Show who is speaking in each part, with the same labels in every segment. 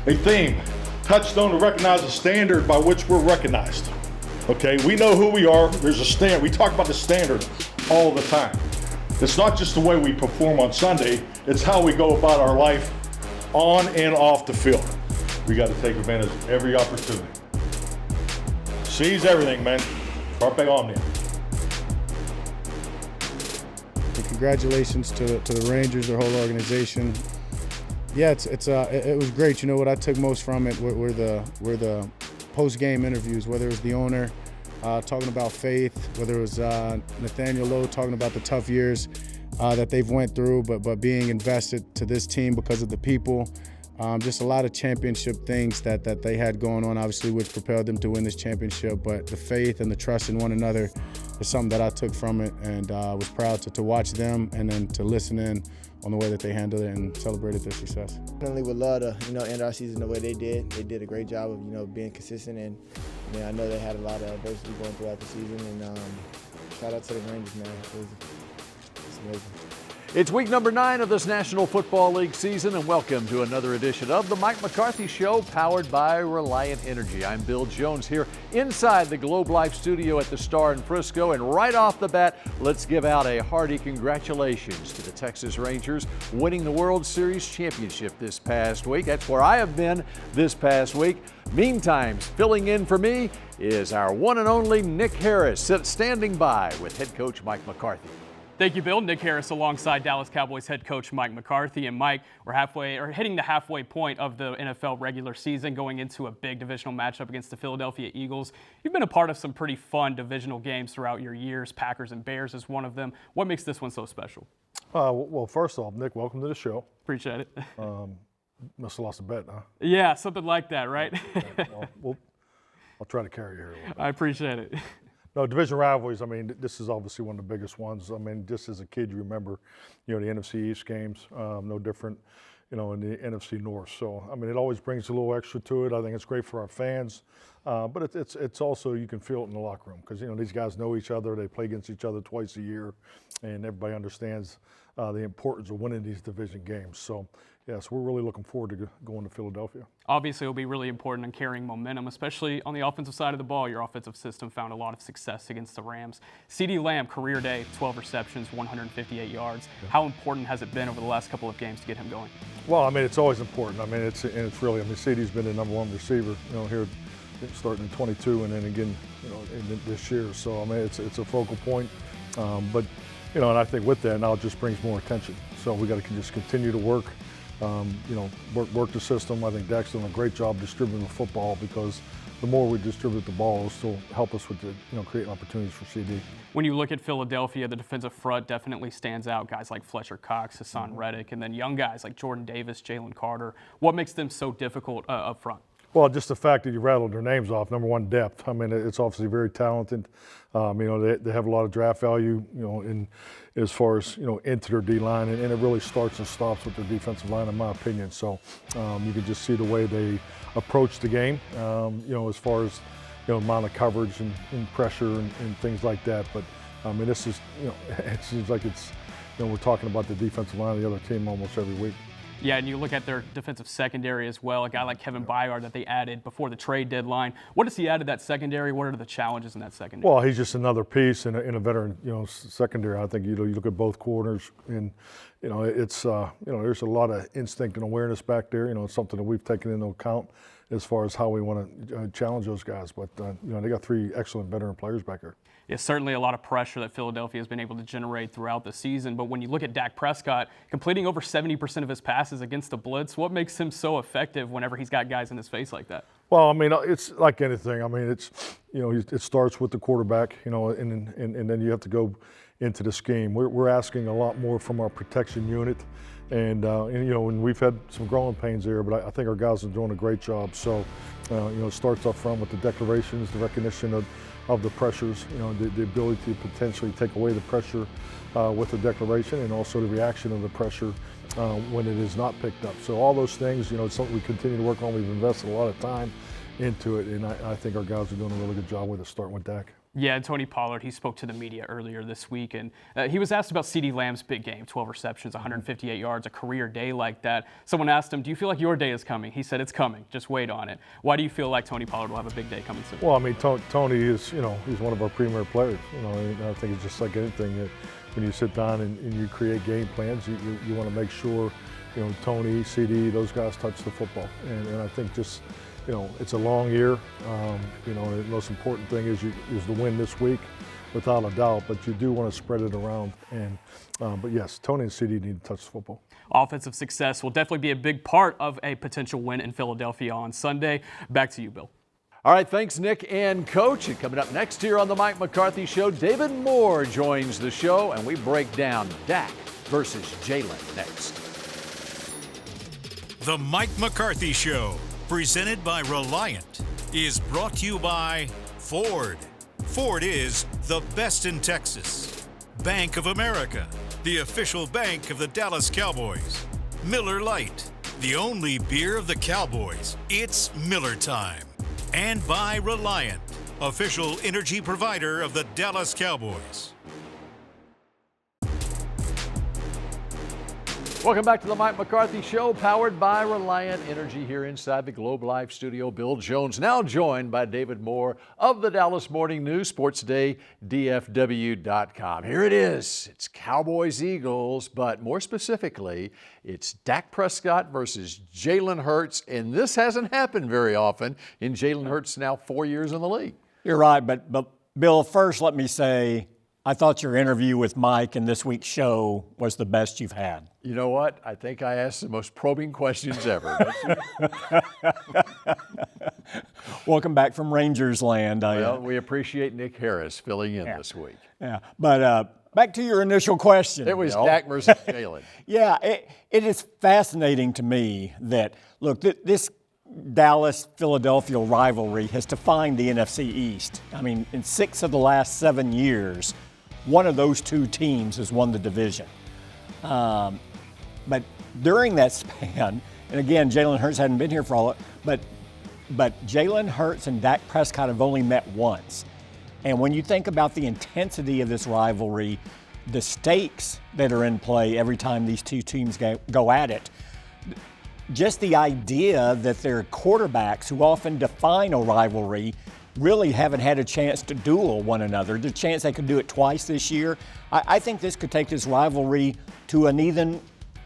Speaker 1: a theme, touchstone to recognize a standard by which we're recognized. Okay, we know who we are. There's a standard. We talk about the standard all the time. It's not just the way we perform on Sunday, it's how we go about our life on and off the field. We got to take advantage of every opportunity. Seize everything, man. Carpe omnia.
Speaker 2: Congratulations to the Rangers, their whole organization. Yeah, it was great. You know what I took most from it were the post-game interviews, whether it was the owner talking about faith, whether it was Nathaniel Lowe talking about the tough years that they've went through, but being invested to this team because of the people. Just a lot of championship things that they had going on, obviously, which propelled them to win this championship. But the faith and the trust in one another is something that I took from it, and I was proud to watch them and then to listen in on the way that they handled it and celebrated their success.
Speaker 3: Definitely would love to, end our season the way they did. They did a great job of, being consistent, and I know they had a lot of adversity going throughout the season. And shout out to the Rangers, man. It's amazing.
Speaker 4: It's week number 9 of this National Football League season, and welcome to another edition of the Mike McCarthy Show, powered by Reliant Energy. I'm Bill Jones here inside the Globe Life studio at the Star in Frisco, and right off the bat, let's give out a hearty congratulations to the Texas Rangers winning the World Series championship this past week. That's where I have been this past week. Meantime, filling in for me is our one and only Nick Harris, standing by with head coach Mike McCarthy.
Speaker 5: Thank you, Bill. Nick Harris alongside Dallas Cowboys head coach Mike McCarthy. And Mike, we're hitting the halfway point of the NFL regular season, going into a big divisional matchup against the Philadelphia Eagles. You've been a part of some pretty fun divisional games throughout your years. Packers and Bears is one of them. What makes this one so special?
Speaker 1: Well, first off, Nick, welcome to the show.
Speaker 5: Appreciate it.
Speaker 1: Must have lost a bet, huh?
Speaker 5: Yeah, something like that, right?
Speaker 1: Well, I'll try to carry you here a little bit.
Speaker 5: I appreciate it.
Speaker 1: No, division rivalries, this is obviously one of the biggest ones. Just as a kid, you remember, the NFC East games, no different, in the NFC North. So, it always brings a little extra to it. I think it's great for our fans, but it's also, you can feel it in the locker room because, these guys know each other. They play against each other twice a year, and everybody understands the importance of winning these division games. So, yes, we're really looking forward to going to Philadelphia.
Speaker 5: Obviously, it'll be really important in carrying momentum, especially on the offensive side of the ball. Your offensive system found a lot of success against the Rams. CeeDee Lamb, career day, 12 receptions, 158 yards. Yeah. How important has it been over the last couple of games to get him going?
Speaker 1: Well, it's always important. It's really, CeeDee's been the number one receiver, here starting in 22 and then again, in this year. So, it's a focal point. But, and I think with that, now it just brings more attention. So we got to just continue to work. Work the system. I think Dak's doing a great job distributing the football because the more we distribute the ball, it'll still help us with creating opportunities for CD.
Speaker 5: When you look at Philadelphia, the defensive front definitely stands out. Guys like Fletcher Cox, Hassan Reddick, and then young guys like Jordan Davis, Jaylen Carter. What makes them so difficult up front?
Speaker 1: Well, just the fact that you rattled their names off. Number one, depth. It's obviously very talented. They have a lot of draft value, in as far as, into their D-line, and it really starts and stops with their defensive line, in my opinion. So you can just see the way they approach the game, as far as, amount of coverage and pressure and things like that. But, this is, it seems like it's, we're talking about the defensive line of the other team almost every week.
Speaker 5: Yeah, and you look at their defensive secondary as well, a guy like Kevin Byard that they added before the trade deadline. What does he add to that secondary? What are the challenges in that secondary? Well,
Speaker 1: he's just another piece in a veteran, secondary. I think, you look at both corners and, it's, there's a lot of instinct and awareness back there. It's something that we've taken into account as far as how we want to challenge those guys. But, they got 3 excellent veteran players back there.
Speaker 5: It's certainly a lot of pressure that Philadelphia has been able to generate throughout the season. But when you look at Dak Prescott completing over 70% of his passes against the blitz, what makes him so effective whenever he's got guys in his face like that?
Speaker 1: Well, it's like anything. It's, it starts with the quarterback, and then you have to go into the scheme. We're asking a lot more from our protection unit. And we've had some growing pains there, but I think our guys are doing a great job. So, it starts up front with the declarations, the recognition of the pressures, the ability to potentially take away the pressure with the declaration, and also the reaction of the pressure when it is not picked up. So all those things, it's something we continue to work on. We've invested a lot of time into it, and I think our guys are doing a really good job with it, starting with Dak.
Speaker 5: Yeah, Tony Pollard, he spoke to the media earlier this week, and he was asked about CeeDee Lamb's big game, 12 receptions, 158 yards, a career day like that. Someone asked him, do you feel like your day is coming? He said, it's coming. Just wait on it. Why do you feel like Tony Pollard will have a big day coming soon?
Speaker 1: Well, I mean, Tony is, he's one of our premier players. And I think it's just like anything that when you sit down and you create game plans, you want to make sure, Tony, CD, those guys touch the football. And I think just, it's a long year. The most important thing is the win this week, without a doubt. But you do want to spread it around. But yes, Tony and CD need to touch the football.
Speaker 5: Offensive success will definitely be a big part of a potential win in Philadelphia on Sunday. Back to you, Bill.
Speaker 4: All right, thanks, Nick and Coach. And coming up next here on the Mike McCarthy Show, David Moore joins the show, and we break down Dak versus Jaylen next.
Speaker 6: The Mike McCarthy Show, presented by Reliant, is brought to you by Ford. Ford is the best in Texas. Bank of America, the official bank of the Dallas Cowboys. Miller Lite, the only beer of the Cowboys. It's Miller time. And by Reliant, official energy provider of the Dallas Cowboys.
Speaker 4: Welcome back to the Mike McCarthy Show, powered by Reliant Energy here inside the Globe Life studio. Bill Jones now joined by David Moore of the Dallas Morning News, SportsDay, DFW.com. Here it is. It's Cowboys-Eagles, but more specifically, it's Dak Prescott versus Jalen Hurts, and this hasn't happened very often in Jalen Hurts' now 4 years in the league.
Speaker 7: You're right, but Bill, first let me say, I thought your interview with Mike in this week's show was the best you've had.
Speaker 4: You know what? I think I asked the most probing questions ever.
Speaker 7: Welcome back from Rangers land.
Speaker 4: Well, we appreciate Nick Harris filling in this week.
Speaker 7: Yeah, but back to your initial question.
Speaker 4: It was
Speaker 7: Bill.
Speaker 4: Dak versus Jalen.
Speaker 7: Yeah, it is fascinating to me that, look, this Dallas-Philadelphia rivalry has defined the NFC East. I mean, in 6 of the last 7 years, one of those two teams has won the division. But during that span, and again, Jalen Hurts hadn't been here for all, but Jalen Hurts and Dak Prescott have only met once. And when you think about the intensity of this rivalry, the stakes that are in play every time these two teams go at it, just the idea that their quarterbacks, who often define a rivalry, really haven't had a chance to duel one another. The chance they could do it twice this year, I think this could take this rivalry to an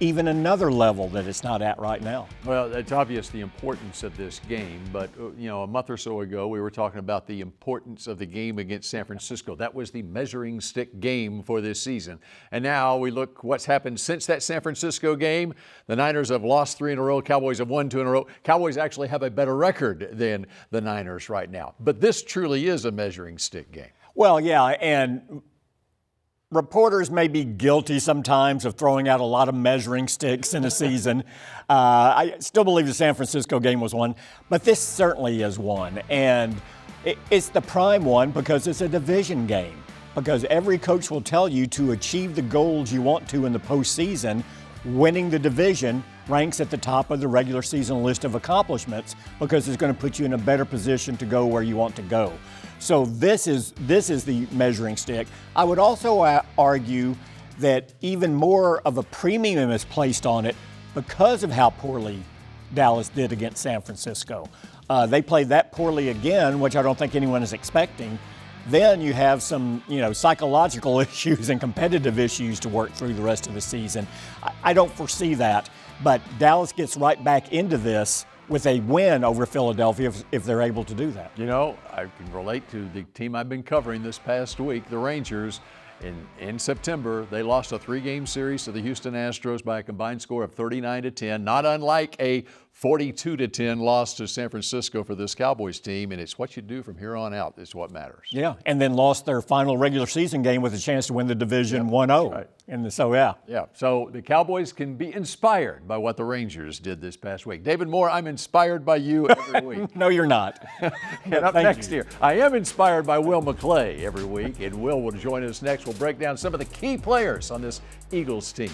Speaker 7: even another level that it's not at right now.
Speaker 4: Well, it's obvious the importance of this game, but a month or so ago we were talking about the importance of the game against San Francisco. That was the measuring stick game for this season. And now we look what's happened since that San Francisco game. The Niners have lost 3 in a row. Cowboys have won 2 in a row. Cowboys actually have a better record than the Niners right now. But this truly is a measuring stick game.
Speaker 7: Well, yeah, and reporters may be guilty sometimes of throwing out a lot of measuring sticks in a season. I still believe the San Francisco game was one, but this certainly is one. And it's the prime one because it's a division game. Because every coach will tell you to achieve the goals you want to in the postseason, winning the division ranks at the top of the regular season list of accomplishments because it's going to put you in a better position to go where you want to go. So this is the measuring stick. I would also argue that even more of a premium is placed on it because of how poorly Dallas did against San Francisco. They played that poorly again, which I don't think anyone is expecting. Then you have some, psychological issues and competitive issues to work through the rest of the season. I don't foresee that, but Dallas gets right back into this with a win over Philadelphia if they're able to do that.
Speaker 4: I can relate to the team I've been covering this past week, the Rangers. In September, they lost a 3-game series to the Houston Astros by a combined score of 39-10, not unlike a 42-10 loss to San Francisco for this Cowboys team, and it's what you do from here on out is what matters.
Speaker 7: Yeah, and then lost their final regular season game with a chance to win the division 1-0.
Speaker 4: Right.
Speaker 7: And so, yeah.
Speaker 4: Yeah, so the Cowboys can be inspired by what the Rangers did this past week. David Moore, I'm inspired by you every week.
Speaker 7: No, you're not.
Speaker 4: And up next here, I am inspired by Will McClay every week, and Will will join us next. We'll break down some of the key players on this Eagles team.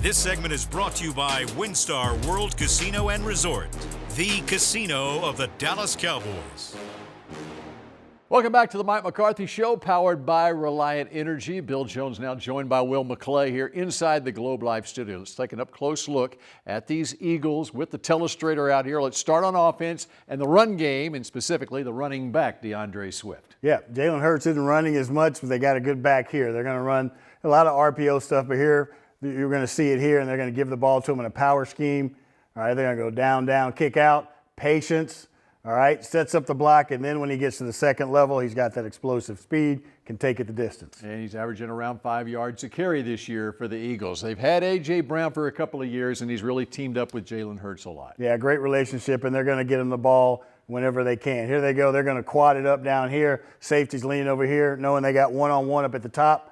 Speaker 6: This segment is brought to you by WinStar World Casino and Resort, the casino of the Dallas Cowboys.
Speaker 4: Welcome back to the Mike McCarthy Show, powered by Reliant Energy. Bill Jones now joined by Will McClay here inside the Globe Life studio. Let's take an up-close look at these Eagles with the telestrator out here. Let's start on offense and the run game, and specifically the running back, DeAndre Swift.
Speaker 8: Yeah, Jalen Hurts isn't running as much, but they got a good back here. They're going to run a lot of RPO stuff, but here you're going to see it here, and they're going to give the ball to him in a power scheme. All right, they're going to go down, down, kick out, patience. All right, sets up the block, and then when he gets to the second level, he's got that explosive speed, can take it the distance.
Speaker 4: And he's averaging around 5 yards a carry this year for the Eagles. They've had A.J. Brown for a couple of years, and he's really teamed up with Jalen Hurts a lot.
Speaker 8: Yeah, great relationship, and they're going to get him the ball whenever they can. Here they go. They're going to quad it up down here. Safety's leaning over here, knowing they got one-on-one up at the top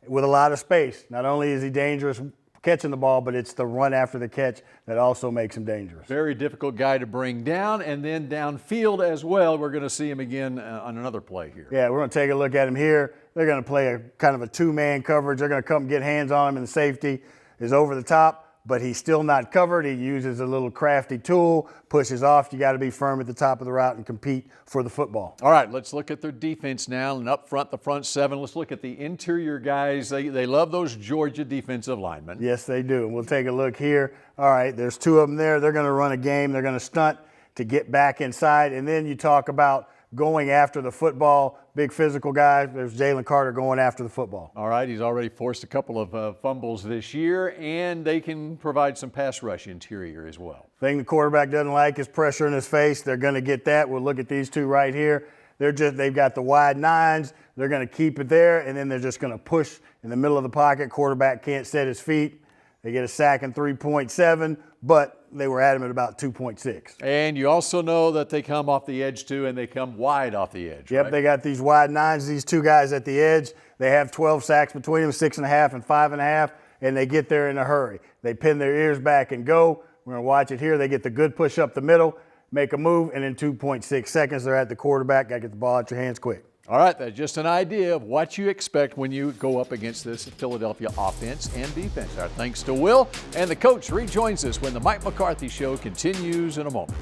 Speaker 8: with a lot of space. Not only is he dangerous catching the ball, but it's the run after the catch that also makes him dangerous.
Speaker 4: Very difficult guy to bring down, and then downfield as well. We're going to see him again on another play here.
Speaker 8: Yeah, we're going to take a look at him here. They're going to play a kind of a two-man coverage. They're going to come get hands on him, and the safety is over the top, but he's still not covered. He uses a little crafty tool, pushes off. You got to be firm at the top of the route and compete for the football.
Speaker 4: All right, let's look at their defense now, and up front, the front seven. Let's look at the interior guys. They love those Georgia defensive linemen.
Speaker 8: Yes, they do. And we'll take a look here. All right, there's two of them there. They're going to run a game. They're going to stunt to get back inside. And then you talk about going after the football. Big physical guy. There's Jalen Carter going after the football.
Speaker 4: All right, he's already forced a couple of fumbles this year, and they can provide some pass rush interior as well.
Speaker 8: Thing the quarterback doesn't like is pressure in his face. They're going to get that. We'll look at these two right here. They've got the wide nines. They're going to keep it there, and then they're just going to push in the middle of the pocket. Quarterback can't set his feet. They get a sack in 3.7, but they were at him at about 2.6.
Speaker 4: And you also know that they come off the edge too, and they come wide off the edge.
Speaker 8: Yep,
Speaker 4: right?
Speaker 8: They got these wide nines, these two guys at the edge. They have 12 sacks between them, 6.5 and 5.5, and they get there in a hurry. They pin their ears back and go. We're going to watch it here. They get the good push up the middle, make a move, and in 2.6 seconds, they're at the quarterback. Got to get the ball out your hands quick.
Speaker 4: All right, that's just an idea of what you expect when you go up against this Philadelphia offense and defense. Our thanks to Will, and the coach rejoins us when the Mike McCarthy Show continues in a moment.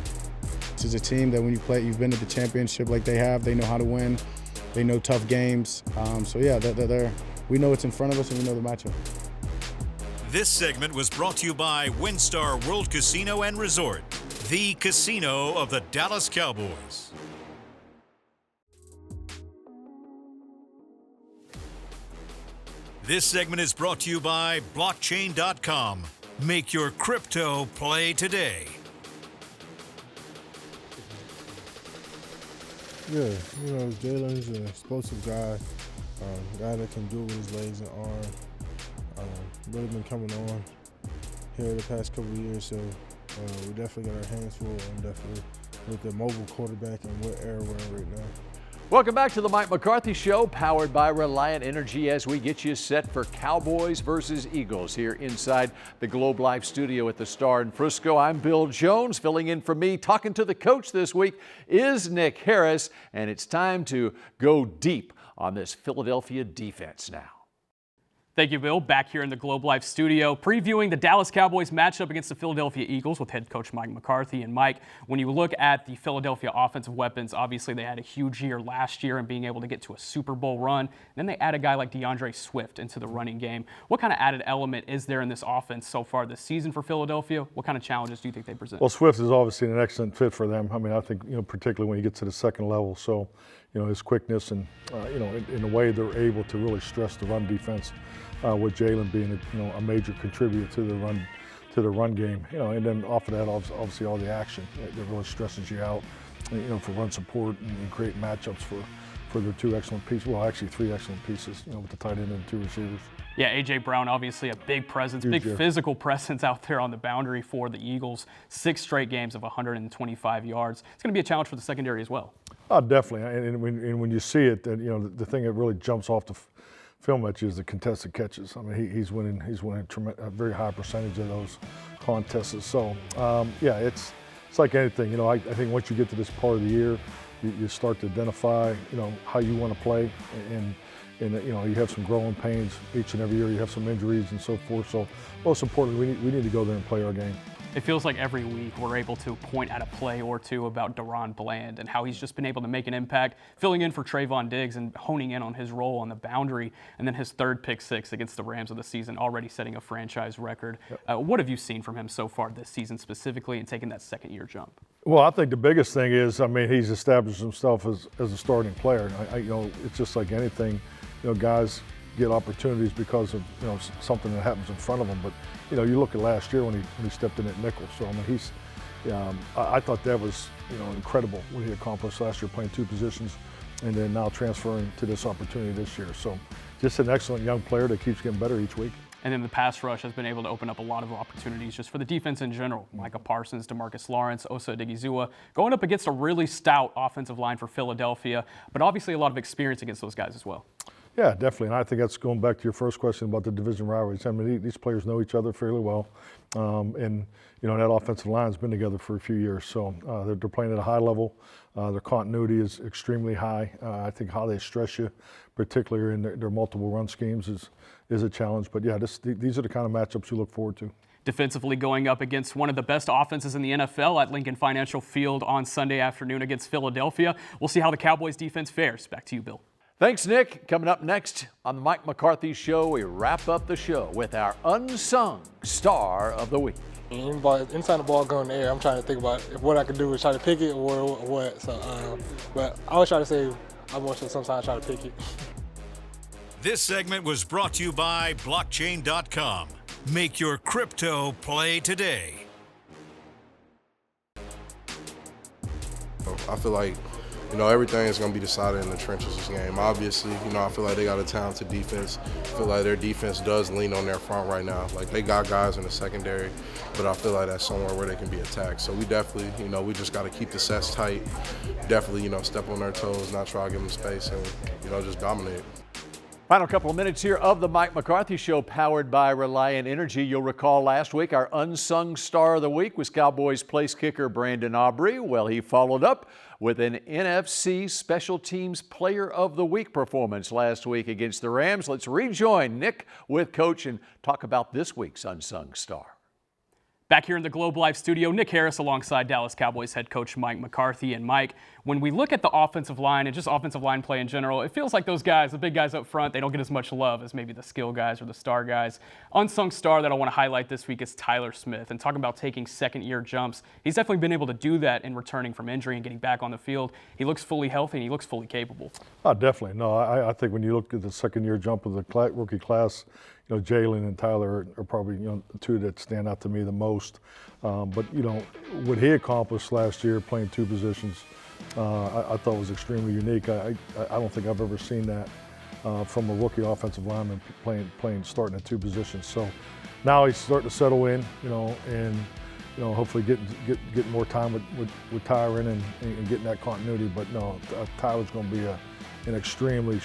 Speaker 2: This is a team that when you play, you've been to the championship like they have. They know how to win. They know tough games. So yeah, we know what's in front of us, and we know the matchup.
Speaker 6: This segment was brought to you by WinStar World Casino and Resort, the casino of the Dallas Cowboys. This segment is brought to you by Blockchain.com. Make your crypto play today.
Speaker 9: Yeah, Jalen's an explosive guy, guy that can do with his legs and arm. Really been coming on here the past couple of years, so we definitely got our hands full, and definitely with the mobile quarterback and what era we're in right now.
Speaker 4: Welcome back to the Mike McCarthy Show, powered by Reliant Energy, as we get you set for Cowboys versus Eagles here inside the Globe Life studio at the Star in Frisco. I'm Bill Jones. Filling in for me, talking to the coach this week is Nick Harris, and it's time to go deep on this Philadelphia defense now.
Speaker 5: Thank you, Bill. Back here in the Globe Life studio, previewing the Dallas Cowboys matchup against the Philadelphia Eagles with head coach Mike McCarthy. And Mike, when you look at the Philadelphia offensive weapons, obviously they had a huge year last year and being able to get to a Super Bowl run. Then they add a guy like DeAndre Swift into the running game. What kind of added element is there in this offense so far this season for Philadelphia? What kind of challenges do you think they present?
Speaker 1: Well, Swift is obviously an excellent fit for them. I mean, I think, particularly when you get to the second level. So, his quickness and, in a way they're able to really stress the run defense. With Jaylen being a major contributor to the run game, and then off of that, obviously all the action that really stresses you out, for run support and create matchups for their two excellent pieces. Well, actually three excellent pieces, with the tight end and the two receivers.
Speaker 5: Yeah, A.J. Brown, obviously a big presence, big physical presence out there on the boundary for the Eagles. 6 straight games of 125 yards. It's going to be a challenge for the secondary as well.
Speaker 1: Oh, definitely. And when you see it, the thing that really jumps off the film at you is the contested catches. I mean, he's winning a very high percentage of those contests. So, it's like anything. I think once you get to this part of the year, you start to identify, how you want to play, and and you know, you have some growing pains each and every year. You have some injuries and so forth. So most importantly, we need to go there and play our game.
Speaker 5: It feels like every week we're able to point at a play or two about Deron Bland and how he's just been able to make an impact, filling in for Trayvon Diggs and honing in on his role on the boundary, and then his third pick six against the Rams of the season, already setting a franchise record.
Speaker 1: Yep.
Speaker 5: What have you seen from him so far this season specifically and taking that second-year jump?
Speaker 1: Well, I think the biggest thing is, I mean, he's established himself as a starting player. And you know, it's just like anything, you know, guys get opportunities because of, you know, something that happens in front of them. But, you know, you look at last year when he stepped in at nickel. So, I mean, I thought that was, you know, incredible what he accomplished last year, playing two positions and then now transferring to this opportunity this year. So just an excellent young player that keeps getting better each week.
Speaker 5: And then the pass rush has been able to open up a lot of opportunities just for the defense in general. Micah Parsons, DeMarcus Lawrence, Osa Odigizua, going up against a really stout offensive line for Philadelphia, but obviously a lot of experience against those guys as well.
Speaker 1: Yeah, definitely. And I think that's going back to your first question about the division rivalries. I mean, these players know each other fairly well. And, you know, that offensive line's been together for a few years. So they're playing at a high level. Their continuity is extremely high. I think how they stress you, particularly in their multiple run schemes, is a challenge. But, yeah, these are the kind of matchups you look forward to.
Speaker 5: Defensively going up against one of the best offenses in the NFL at Lincoln Financial Field on Sunday afternoon against Philadelphia. We'll see how the Cowboys defense fares. Back to you, Bill.
Speaker 4: Thanks, Nick. Coming up next on the Mike McCarthy Show, we wrap up the show with our Unsung Star of the Week.
Speaker 10: Anytime the ball goes in the air, I'm trying to think about what I can do is try to pick it or what. So, but I always try to say I want to sometimes try to pick it.
Speaker 6: This segment was brought to you by Blockchain.com. Make your crypto play today.
Speaker 11: I feel like, you know, everything is going to be decided in the trenches this game. Obviously, you know, I feel like they got a talented defense. I feel like their defense does lean on their front right now. Like, they got guys in the secondary, but I feel like that's somewhere where they can be attacked. So we definitely, you know, we just got to keep the sets tight. Definitely, you know, step on their toes, not try to give them space, and, you know, just dominate.
Speaker 4: Final couple of minutes here of the Mike McCarthy Show, powered by Reliant Energy. You'll recall last week our Unsung Star of the Week was Cowboys place kicker Brandon Aubrey. Well, he followed up with an NFC Special Teams Player of the Week performance last week against the Rams. Let's rejoin Nick with Coach and talk about this week's Unsung Star.
Speaker 5: Back here in the Globe Life studio, Nick Harris alongside Dallas Cowboys head coach Mike McCarthy. And Mike, when we look at the offensive line and just offensive line play in general, it feels like those guys, the big guys up front, they don't get as much love as maybe the skill guys or the star guys. Unsung star that I want to highlight this week is Tyler Smith. And talking about taking second-year jumps, he's definitely been able to do that in returning from injury and getting back on the field. He looks fully healthy and he looks fully capable.
Speaker 1: Oh, definitely. No, I think when you look at the second-year jump of the rookie class, you know, Jaylen and Tyler are probably, you know, the two that stand out to me the most. But, you know, what he accomplished last year playing two positions, I thought was extremely unique. I don't think I've ever seen that from a rookie offensive lineman starting at two positions. So now he's starting to settle in, you know, and, you know, hopefully getting more time with Tyron and getting that continuity. But no, Tyler's going to be an extremely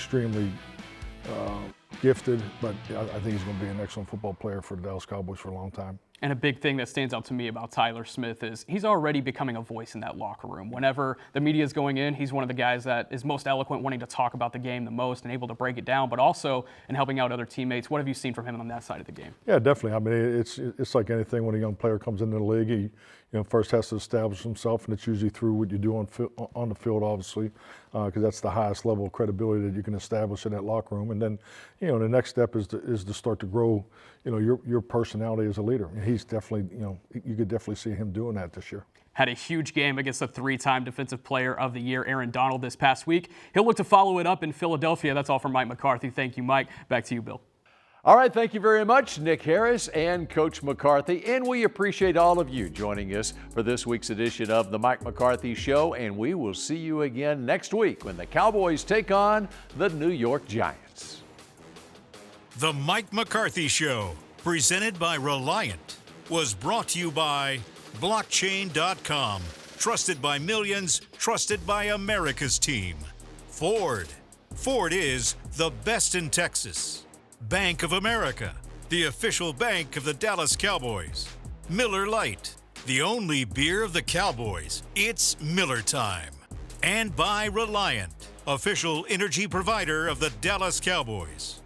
Speaker 1: gifted, but I think he's going to be an excellent football player for the Dallas Cowboys for a long time.
Speaker 5: And a big thing that stands out to me about Tyler Smith is he's already becoming a voice in that locker room. Whenever the media is going in, he's one of the guys that is most eloquent, wanting to talk about the game the most and able to break it down, but also in helping out other teammates. What have you seen from him on that side of the game?
Speaker 1: Yeah, definitely. I mean, it's like anything when a young player comes into the league. He, you know, first has to establish himself, and it's usually through what you do on the field, obviously, because that's the highest level of credibility that you can establish in that locker room. And then, you know, the next step is to start to grow, you know, your personality as a leader. And he's definitely, you know, you could definitely see him doing that this year.
Speaker 5: Had a huge game against the three-time Defensive Player of the Year, Aaron Donald, this past week. He'll look to follow it up in Philadelphia. That's all from Mike McCarthy. Thank you, Mike. Back to you, Bill.
Speaker 4: All right, thank you very much, Nick Harris and Coach McCarthy. And we appreciate all of you joining us for this week's edition of the Mike McCarthy Show. And we will see you again next week when the Cowboys take on the New York Giants.
Speaker 6: The Mike McCarthy Show, presented by Reliant, was brought to you by Blockchain.com. Trusted by millions, trusted by America's team. Ford. Ford is the best in Texas. Bank of America, the official bank of the Dallas Cowboys. Miller Lite, the only beer of the Cowboys. It's Miller time. And by Reliant. official energy provider of the Dallas Cowboys.